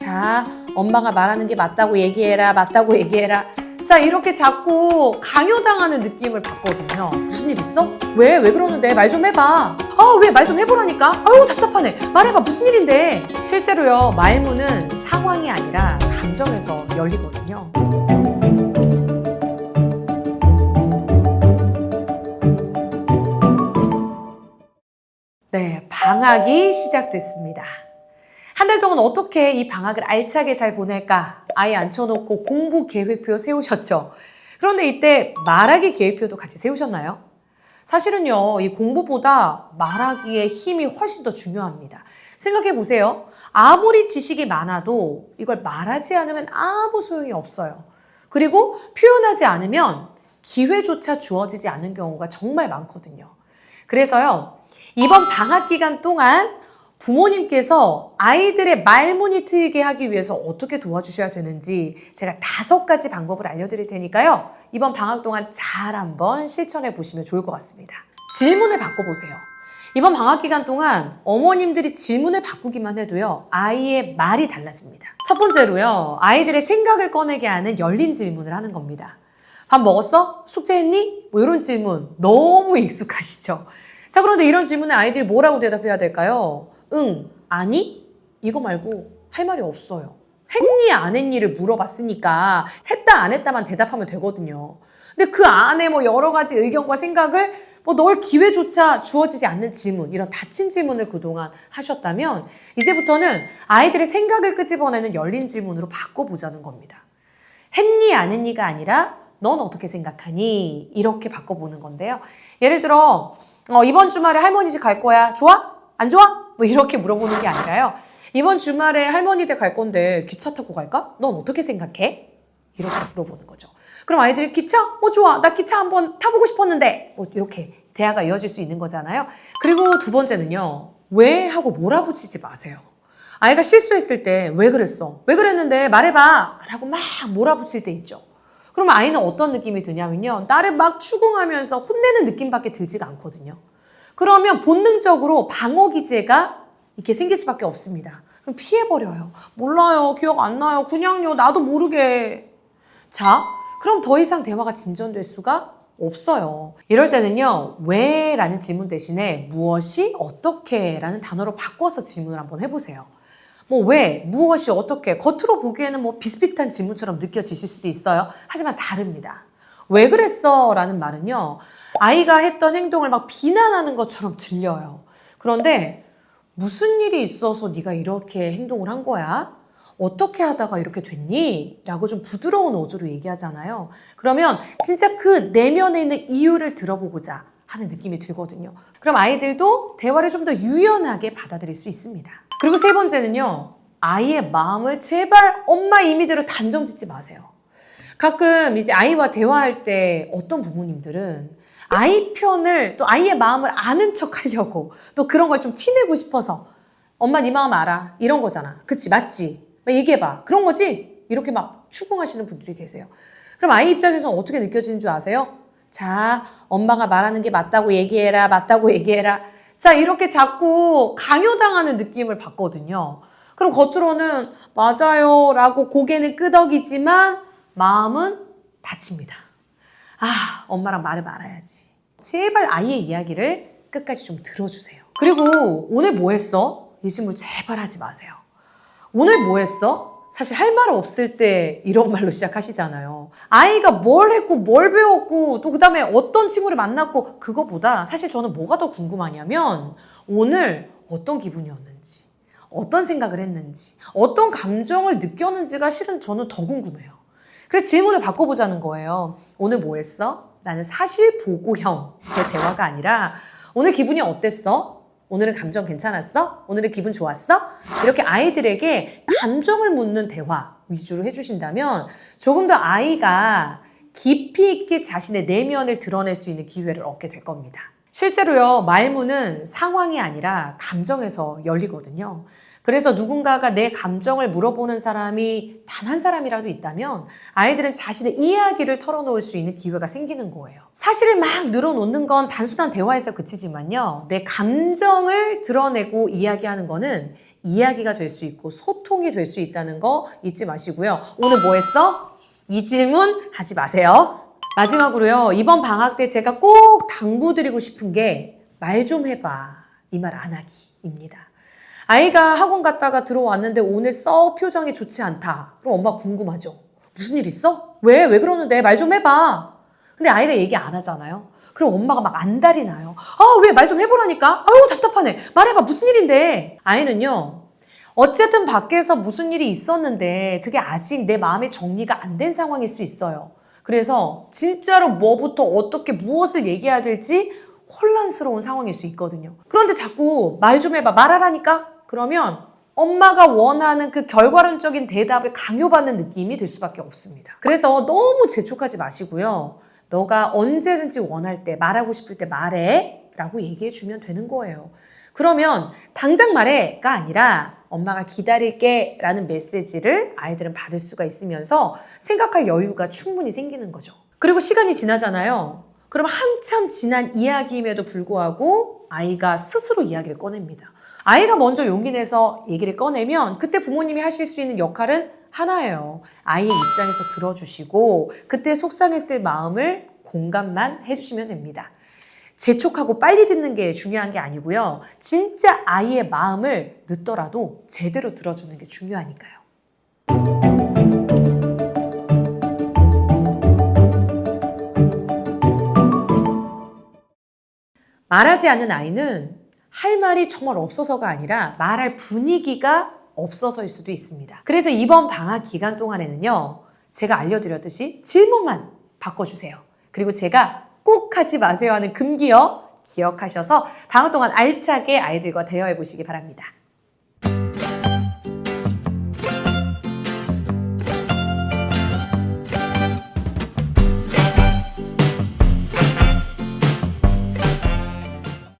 자, 엄마가 말하는 게 맞다고 얘기해라, 맞다고 얘기해라. 자, 이렇게 자꾸 강요당하는 느낌을 받거든요. 무슨 일 있어? 왜 그러는데? 말 좀 해봐. 왜 말 좀 해보라니까? 아유, 답답하네. 말해봐. 무슨 일인데? 실제로요, 말문은 상황이 아니라 감정에서 열리거든요. 네, 방학이 시작됐습니다. 한 달 동안 어떻게 이 방학을 알차게 잘 보낼까? 아이 앉혀놓고 공부 계획표 세우셨죠? 그런데 이때 말하기 계획표도 같이 세우셨나요? 사실은요, 이 공부보다 말하기의 힘이 훨씬 더 중요합니다. 생각해 보세요. 아무리 지식이 많아도 이걸 말하지 않으면 아무 소용이 없어요. 그리고 표현하지 않으면 기회조차 주어지지 않는 경우가 정말 많거든요. 그래서요, 이번 방학 기간 동안 부모님께서 아이들의 말문이 트이게 하기 위해서 어떻게 도와주셔야 되는지 제가 5가지 방법을 알려드릴 테니까요. 이번 방학 동안 잘 한번 실천해 보시면 좋을 것 같습니다. 질문을 바꿔보세요. 이번 방학 기간 동안 어머님들이 질문을 바꾸기만 해도요, 아이의 말이 달라집니다. 첫 번째로요, 아이들의 생각을 꺼내게 하는 열린 질문을 하는 겁니다. 밥 먹었어? 숙제했니? 뭐 이런 질문 너무 익숙하시죠? 자, 그런데 이런 질문에 아이들이 뭐라고 대답해야 될까요? 응, 아니? 이거 말고 할 말이 없어요. 했니, 안 했니를 물어봤으니까 했다, 안 했다만 대답하면 되거든요. 근데 그 안에 뭐 여러 가지 의견과 생각을 넣을 기회조차 주어지지 않는 질문, 이런 닫힌 질문을 그동안 하셨다면 이제부터는 아이들의 생각을 끄집어내는 열린 질문으로 바꿔보자는 겁니다. 했니, 안 했니가 아니라 넌 어떻게 생각하니? 이렇게 바꿔보는 건데요. 예를 들어 이번 주말에 할머니 집 갈 거야. 좋아? 안 좋아? 뭐 이렇게 물어보는 게 아니라요. 이번 주말에 할머니 댁 갈 건데 기차 타고 갈까? 넌 어떻게 생각해? 이렇게 물어보는 거죠. 그럼 아이들이 기차? 좋아. 나 기차 한번 타보고 싶었는데. 이렇게 대화가 이어질 수 있는 거잖아요. 그리고 두 번째는요. 왜 하고 몰아붙이지 마세요. 아이가 실수했을 때 왜 그랬어? 왜 그랬는데 말해봐. 라고 막 몰아붙일 때 있죠. 그러면 아이는 어떤 느낌이 드냐면요. 나를 막 추궁하면서 혼내는 느낌밖에 들지가 않거든요. 그러면 본능적으로 방어 기제가 이렇게 생길 수밖에 없습니다. 그럼 피해버려요. 몰라요. 기억 안 나요. 그냥요. 나도 모르게. 자, 그럼 더 이상 대화가 진전될 수가 없어요. 이럴 때는요. 왜? 라는 질문 대신에 무엇이? 어떻게? 라는 단어로 바꿔서 질문을 한번 해보세요. 왜? 무엇이? 어떻게? 겉으로 보기에는 비슷비슷한 질문처럼 느껴지실 수도 있어요. 하지만 다릅니다. 왜 그랬어? 라는 말은요. 아이가 했던 행동을 막 비난하는 것처럼 들려요. 그런데 무슨 일이 있어서 네가 이렇게 행동을 한 거야? 어떻게 하다가 이렇게 됐니? 라고 좀 부드러운 어조로 얘기하잖아요. 그러면 진짜 그 내면에 있는 이유를 들어보고자 하는 느낌이 들거든요. 그럼 아이들도 대화를 좀 더 유연하게 받아들일 수 있습니다. 그리고 세 번째는요. 아이의 마음을 제발 엄마 임의대로 단정 짓지 마세요. 가끔 이제 아이와 대화할 때 어떤 부모님들은 아이 편을 또 아이의 마음을 아는 척 하려고 또 그런 걸 좀 티내고 싶어서 엄마 네 마음 알아. 이런 거잖아. 그치? 맞지? 막 얘기해봐. 그런 거지? 이렇게 막 추궁하시는 분들이 계세요. 그럼 아이 입장에서는 어떻게 느껴지는 줄 아세요? 자, 엄마가 말하는 게 맞다고 얘기해라. 맞다고 얘기해라. 자, 이렇게 자꾸 강요당하는 느낌을 받거든요. 그럼 겉으로는 맞아요 라고 고개는 끄덕이지만 마음은 다칩니다. 엄마랑 말을 말아야지. 제발 아이의 이야기를 끝까지 좀 들어주세요. 그리고 오늘 뭐 했어? 이 질문 제발 하지 마세요. 오늘 뭐 했어? 사실 할 말 없을 때 이런 말로 시작하시잖아요. 아이가 뭘 했고 뭘 배웠고 또 그다음에 어떤 친구를 만났고 그거보다 사실 저는 뭐가 더 궁금하냐면 오늘 어떤 기분이었는지 어떤 생각을 했는지 어떤 감정을 느꼈는지가 실은 저는 더 궁금해요. 그래서 질문을 바꿔보자는 거예요. 오늘 뭐 했어? 라는 사실 보고형의 대화가 아니라 오늘 기분이 어땠어? 오늘은 감정 괜찮았어? 오늘은 기분 좋았어? 이렇게 아이들에게 감정을 묻는 대화 위주로 해주신다면 조금 더 아이가 깊이 있게 자신의 내면을 드러낼 수 있는 기회를 얻게 될 겁니다. 실제로요, 말문은 상황이 아니라 감정에서 열리거든요. 그래서 누군가가 내 감정을 물어보는 사람이 단 한 사람이라도 있다면 아이들은 자신의 이야기를 털어놓을 수 있는 기회가 생기는 거예요. 사실을 막 늘어놓는 건 단순한 대화에서 그치지만요. 내 감정을 드러내고 이야기하는 거는 이야기가 될 수 있고 소통이 될 수 있다는 거 잊지 마시고요. 오늘 뭐 했어? 이 질문 하지 마세요. 마지막으로요. 이번 방학 때 제가 꼭 당부드리고 싶은 게 말 좀 해봐. 이 말 안 하기입니다. 아이가 학원 갔다가 들어왔는데 오늘 썩 표정이 좋지 않다. 그럼 엄마 궁금하죠. 무슨 일 있어? 왜 그러는데? 말 좀 해봐. 근데 아이가 얘기 안 하잖아요. 그럼 엄마가 막 안달이 나요. 아, 왜 말 좀 해보라니까? 아유, 답답하네. 말해봐. 무슨 일인데? 아이는요. 어쨌든 밖에서 무슨 일이 있었는데 그게 아직 내 마음의 정리가 안 된 상황일 수 있어요. 그래서 진짜로 뭐부터 어떻게 무엇을 얘기해야 될지 혼란스러운 상황일 수 있거든요. 그런데 자꾸 말 좀 해봐. 말하라니까? 그러면 엄마가 원하는 그 결과론적인 대답을 강요받는 느낌이 들 수밖에 없습니다. 그래서 너무 재촉하지 마시고요. 너가 언제든지 원할 때 말하고 싶을 때 말해 라고 얘기해 주면 되는 거예요. 그러면 당장 말해가 아니라 엄마가 기다릴게 라는 메시지를 아이들은 받을 수가 있으면서 생각할 여유가 충분히 생기는 거죠. 그리고 시간이 지나잖아요. 그럼 한참 지난 이야기임에도 불구하고 아이가 스스로 이야기를 꺼냅니다. 아이가 먼저 용기 내서 얘기를 꺼내면 그때 부모님이 하실 수 있는 역할은 하나예요. 아이의 입장에서 들어주시고 그때 속상했을 마음을 공감만 해주시면 됩니다. 재촉하고 빨리 듣는 게 중요한 게 아니고요. 진짜 아이의 마음을 늦더라도 제대로 들어주는 게 중요하니까요. 말하지 않는 아이는 할 말이 정말 없어서가 아니라 말할 분위기가 없어서일 수도 있습니다. 그래서 이번 방학 기간 동안에는요. 제가 알려드렸듯이 질문만 바꿔주세요. 그리고 제가 꼭 하지 마세요 하는 금기어 기억하셔서 방학 동안 알차게 아이들과 대화해 보시기 바랍니다.